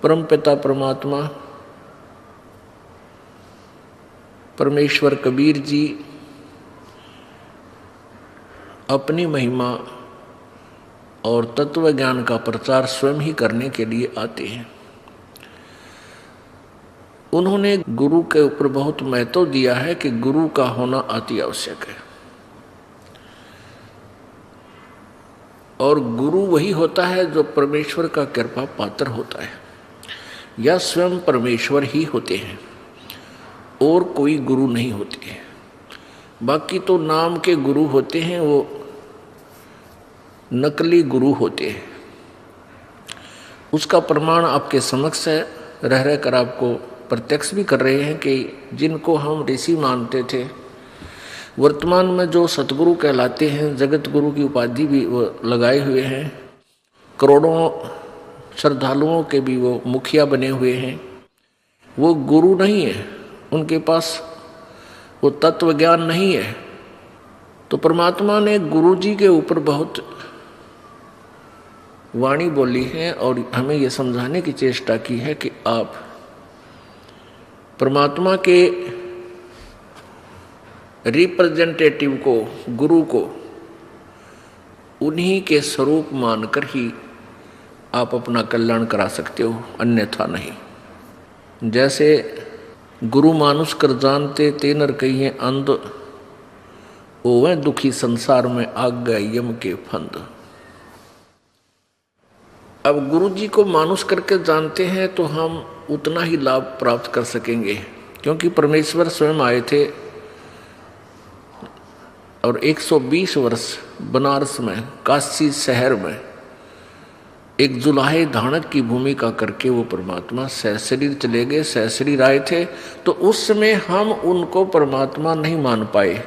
परमपिता परमात्मा परमेश्वर कबीर जी अपनी महिमा और तत्व ज्ञान का प्रचार स्वयं ही करने के लिए आते हैं। उन्होंने गुरु के ऊपर बहुत महत्व दिया है कि गुरु का होना अति आवश्यक है, और गुरु वही होता है जो परमेश्वर का कृपा पात्र होता है, या स्वयं परमेश्वर ही होते हैं और कोई गुरु नहीं होते हैं। बाकी तो नाम के गुरु होते हैं, वो नकली गुरु होते हैं। उसका प्रमाण आपके समक्ष है, रह रहकर आपको प्रत्यक्ष भी कर रहे हैं कि जिनको हम ऋषि मानते थे, वर्तमान में जो सतगुरु कहलाते हैं, जगत गुरु की उपाधि भी वो लगाए हुए हैं, करोड़ों श्रद्धालुओं के भी वो मुखिया बने हुए हैं, वो गुरु नहीं है, उनके पास वो तत्व ज्ञान नहीं है। तो परमात्मा ने गुरु जी के ऊपर बहुत वाणी बोली है और हमें ये समझाने की चेष्टा की है कि आप परमात्मा के रिप्रेजेंटेटिव को, गुरु को, उन्हीं के स्वरूप मानकर ही आप अपना कल्याण करा सकते हो, अन्यथा नहीं। जैसे गुरु मानुष कर जानते ते नर कहिए अंध, ओवे दुखी संसार में आग गए यम के फंद। अब गुरु जी को मानुष करके जानते हैं तो हम उतना ही लाभ प्राप्त कर सकेंगे, क्योंकि परमेश्वर स्वयं आए थे और 120 वर्ष बनारस में, काशी शहर में एक जुलाहे धानक की भूमिका करके वो परमात्मा सहशरीर चले गए, सहशरीर आए थे। तो उस समय हम उनको परमात्मा नहीं मान पाए,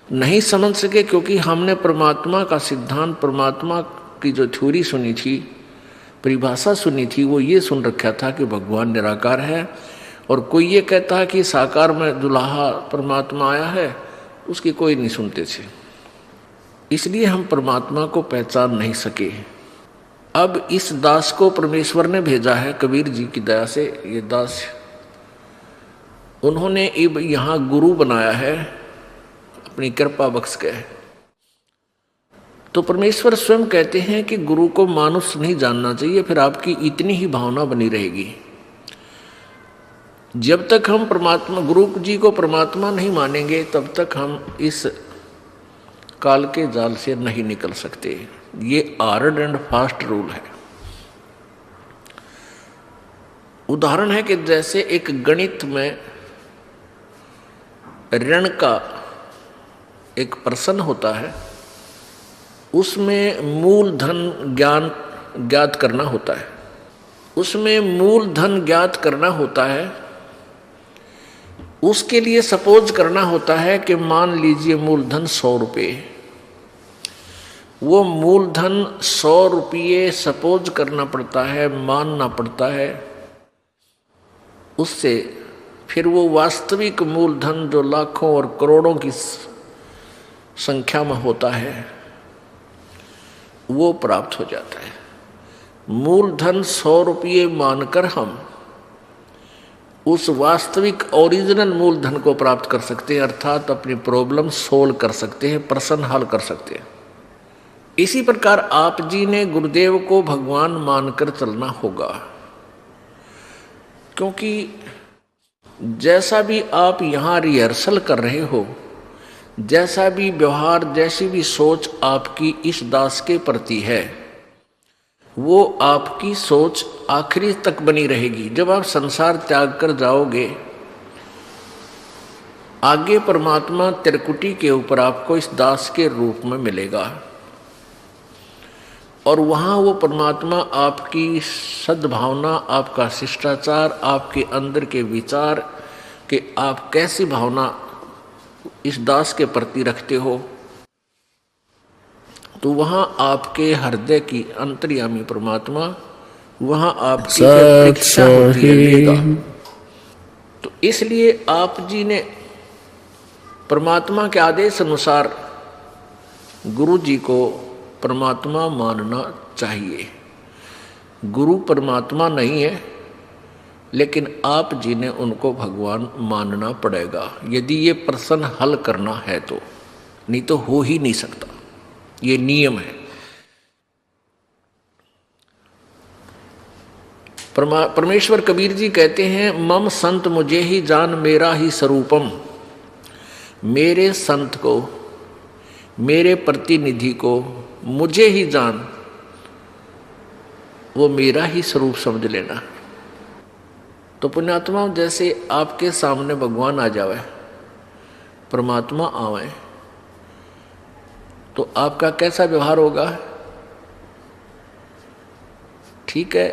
नहीं समझ सके, क्योंकि हमने परमात्मा का सिद्धांत, परमात्मा की जो थ्योरी सुनी थी, परिभाषा सुनी थी, वो ये सुन रखा था कि भगवान निराकार है, और कोई ये कहता है कि साकार में दुल्हा परमात्मा आया है, उसकी कोई नहीं सुनते थे। इसलिए हम परमात्मा को पहचान नहीं सके। अब इस दास को परमेश्वर ने भेजा है कबीर जी की दया से। ये दास उन्होंने अब यहाँ गुरु बनाया है, अपनी कृपा बख्श के। तो परमेश्वर स्वयं कहते हैं कि गुरु को मानुष नहीं जानना चाहिए, फिर आपकी इतनी ही भावना बनी रहेगी। जब तक हम परमात्मा, गुरु जी को परमात्मा नहीं मानेंगे, तब तक हम इस काल के जाल से नहीं निकल सकते। ये हार्ड एंड फास्ट रूल है। उदाहरण है कि जैसे एक गणित में ऋण का एक प्रश्न होता है, उसमें मूलधन ज्ञात करना होता है, उसमें मूलधन ज्ञात करना होता है। उसके लिए सपोज करना होता है कि मान लीजिए मूलधन 100 रुपये, वो मूलधन 100 रुपये सपोज करना पड़ता है, मानना पड़ता है। उससे फिर वो वास्तविक मूलधन जो लाखों और करोड़ों की संख्या में होता है, वो प्राप्त हो जाता है। मूलधन 100 रुपये मानकर हम उस वास्तविक ओरिजिनल मूलधन को प्राप्त कर सकते हैं, अर्थात अपनी प्रॉब्लम सोल्व कर सकते हैं, प्रश्न हल कर सकते हैं। इसी प्रकार आप जी ने गुरुदेव को भगवान मानकर चलना होगा, क्योंकि जैसा भी आप यहाँ रिहर्सल कर रहे हो, जैसा भी व्यवहार, जैसी भी सोच आपकी इस दास के प्रति है, वो आपकी सोच आखिरी तक बनी रहेगी। जब आप संसार त्याग कर जाओगे, आगे परमात्मा त्रिकुटी के ऊपर आपको इस दास के रूप में मिलेगा, और वहाँ वो परमात्मा आपकी सद्भावना, आपका शिष्टाचार, आपके अंदर के विचार कि आप कैसी भावना इस दास के प्रति रखते हो, तो वहाँ आपके हृदय की अंतर्यामी परमात्मा वहाँ आपकी परीक्षा होती है। तो इसलिए आप जी ने परमात्मा के आदेश अनुसार गुरु जी को परमात्मा मानना चाहिए। गुरु परमात्मा नहीं है, लेकिन आप जी ने उनको भगवान मानना पड़ेगा यदि ये प्रश्न हल करना है तो, नहीं तो हो ही नहीं सकता, ये नियम है। परमेश्वर कबीर जी कहते हैं, मम संत मुझे ही जान मेरा ही स्वरूपम। मेरे संत को, मेरे प्रतिनिधि को मुझे ही जान, वो मेरा ही स्वरूप समझ लेना। तो पुण्यात्मा, जैसे आपके सामने भगवान आ जावे, परमात्मा आवे, तो आपका कैसा व्यवहार होगा? ठीक है,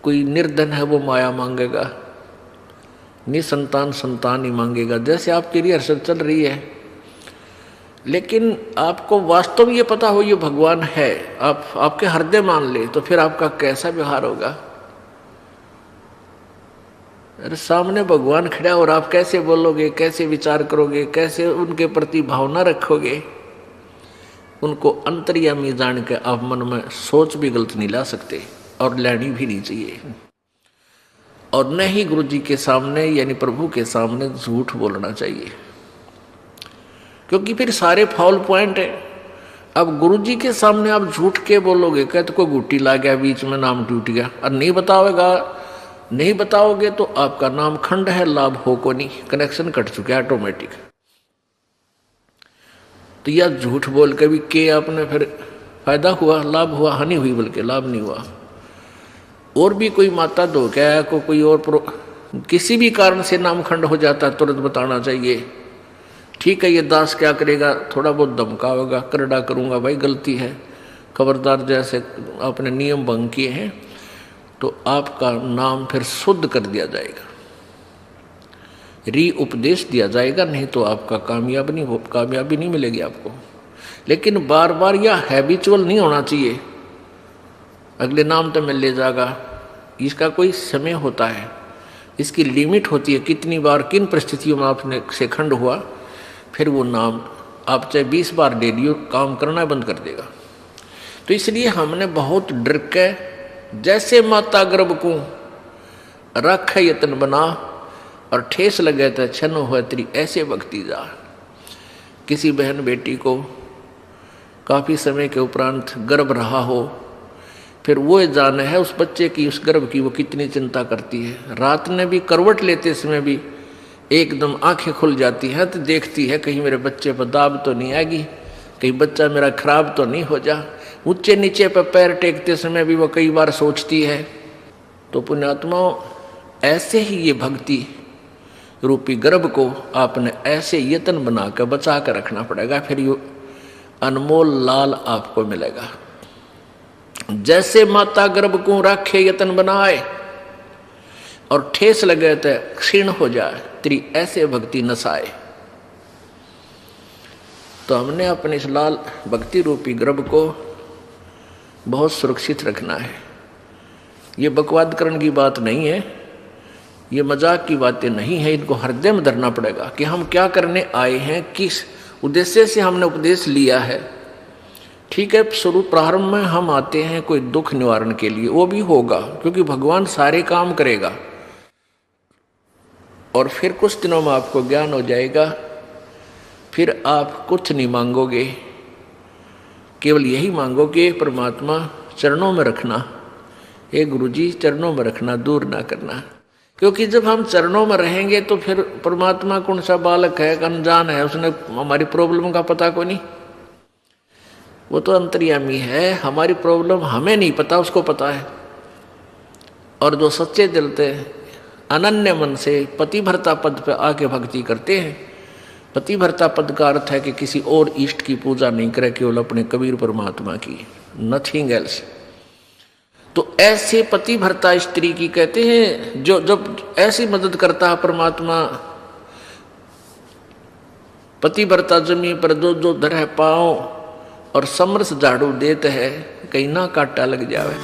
कोई निर्धन है वो माया मांगेगा, निसंतान संतान ही मांगेगा, जैसे आपकी रिहर्सल चल रही है। लेकिन आपको वास्तव में ये पता हो ये भगवान है, आप आपके हृदय मान ले, तो फिर आपका कैसा व्यवहार होगा? अरे सामने भगवान खड़ा और आप कैसे बोलोगे, कैसे विचार करोगे, कैसे उनके प्रति भावना रखोगे? उनको अंतर्यामी जान के आप मन में सोच भी गलत नहीं ला सकते और लेनी भी नहीं चाहिए। और न ही गुरु जी के सामने यानी प्रभु के सामने झूठ बोलना चाहिए, क्योंकि फिर सारे फाउल पॉइंट है। अब गुरु जी के सामने आप झूठ के बोलोगे, कहते कोई गुट्टी ला गया बीच में, नाम टूट गया, और नहीं बताओगे तो आपका नाम खंड है, लाभ हो को नहीं, कनेक्शन कट चुका है ऑटोमेटिक। तो यह झूठ बोल के भी के आपने फिर फायदा हुआ, लाभ हुआ, हानि हुई, बल्कि लाभ नहीं हुआ। और भी कोई माता धो गया को कोई और किसी भी कारण से नामखंड हो जाता है, तुरंत बताना चाहिए। ठीक है, ये दास क्या करेगा, थोड़ा बहुत धमकावेगा, करड़ा करूंगा, भाई गलती है, खबरदार, जैसे आपने नियम भंग किए हैं, तो आपका नाम फिर शुद्ध कर दिया जाएगा, री उपदेश दिया जाएगा, नहीं तो आपका कामयाबी नहीं मिलेगी आपको। लेकिन बार बार यह हैबिचुअल नहीं होना चाहिए, अगले नाम तो मिल ले जाएगा, इसका कोई समय होता है, इसकी लिमिट होती है, कितनी बार किन परिस्थितियों में आपने से खंड हुआ, फिर वो नाम आप चाहे 20 बार ले लियो, काम करना बंद कर देगा। तो इसलिए हमने बहुत डर के, जैसे माता गर्भ को रख यत्न बना और ठेस लगे तो छन हो तेरी ऐसे भक्ति जा। किसी बहन बेटी को काफ़ी समय के उपरांत गर्भ रहा हो, फिर वो जाने है उस बच्चे की, उस गर्भ की वो कितनी चिंता करती है। रात में भी करवट लेते समय भी एकदम आंखें खुल जाती हैं, तो देखती है कहीं मेरे बच्चे पर दाब तो नहीं आएगी, कहीं बच्चा मेरा खराब तो नहीं हो जा। ऊंचे नीचे पर पैर टेकते समय भी वो कई बार सोचती है। तो पुण्यात्माओं, ऐसे ही ये भक्ति रूपी गर्भ को आपने ऐसे यत्न बना कर बचा कर रखना पड़ेगा, फिर ये अनमोल लाल आपको मिलेगा। जैसे माता गर्भ को रखे यत्न बनाए और ठेस लगे तो क्षीण हो जाए, तेरी ऐसे भक्ति नसाए। तो हमने अपने इस लाल भक्ति रूपी गर्भ को बहुत सुरक्षित रखना है। ये बकवाद करने की बात नहीं है, ये मजाक की बातें नहीं है, इनको हृदय में धरना पड़ेगा कि हम क्या करने आए हैं, किस उद्देश्य से हमने उपदेश लिया है। ठीक है, शुरू प्रारंभ में हम आते हैं कोई दुख निवारण के लिए, वो भी होगा क्योंकि भगवान सारे काम करेगा, और फिर कुछ दिनों में आपको ज्ञान हो जाएगा, फिर आप कुछ नहीं मांगोगे, केवल यही मांगोगे परमात्मा चरणों में रखना, हे गुरुजी चरणों में रखना, दूर ना करना। क्योंकि जब हम चरणों में रहेंगे तो फिर परमात्मा कौन सा बालक है, अनजान है, उसने हमारी प्रॉब्लम का पता को नहीं, वो तो अंतर्यामी है, हमारी प्रॉब्लम हमें नहीं पता, उसको पता है। और जो सच्चे दिल से अनन्य मन से पतिभरता पद पे आके भक्ति करते हैं, पतिभरता पद का अर्थ है कि किसी और इष्ट की पूजा नहीं करे, केवल अपने कबीर परमात्मा की, नथिंग एल्स। तो ऐसे पतिभरता स्त्री की कहते हैं, जो जब ऐसी मदद करता है परमात्मा, पतिभरता जमी पर जो धर है पाँव और समरस झाड़ू देते हैं, कहीं ना काटा लग जावे।